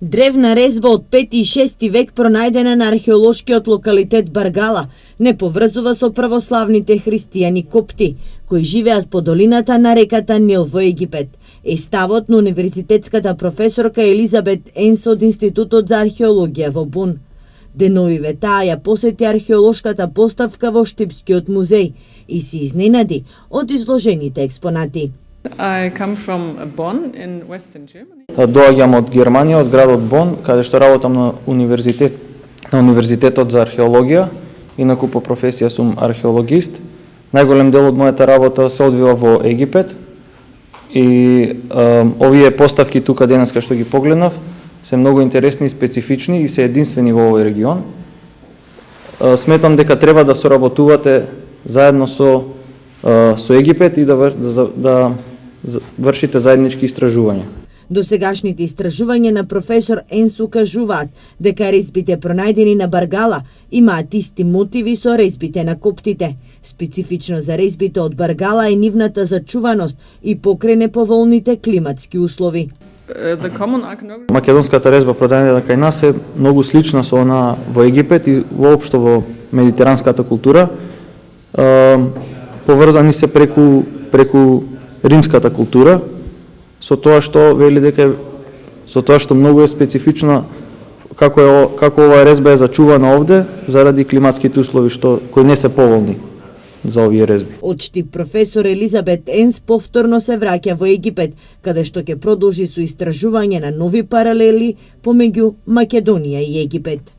Древна резба од 5 и 6 век пронајдена на археолошкиот локалитет Баргала не поврзува со православните христијани копти, кои живеат по долината на реката Нил во Египет. Е ставот на универзитетската професорка Елизабет Енс од Институтот за археологија во Бон. Деновиве таа ја посети археолошката поставка во Штипскиот музеј и се изненади од изложените експонати. I come from Bonn in Western Germany. Доаѓам од Германија, од градот Бон, каде што работам на Универзитетот за археологија, инаку по професија сум археологист. Најголем дел од мојата работа се одвива во Египет и овие поставки тука денеска што ги погледнав се многу интересни и специфични и се единствени во овој регион. Сметам дека треба да соработувате заедно со Египет и да вршите заеднички истражувања. Досегашните истражувања на професор Енс укажуваат дека резбите пронајдени на Баргала имаат исти мотиви со резбите на коптите. Специфично за резбите од Баргала е нивната зачуваност и покрај неповолните климатски услови. Македонската резба пронајдена кај нас е многу слична со она во Египет и воопшто во медитеранската култура. Поврзани се преку римската култура, со тоа што вели дека многу е специфично како оваа резба е зачувана овде заради климатските услови кои не се поволни за овие резби. Од Штип професор Елизабет Енс повторно се враќа во Египет, каде што ќе продолжи со истражување на нови паралели помеѓу Македонија и Египет.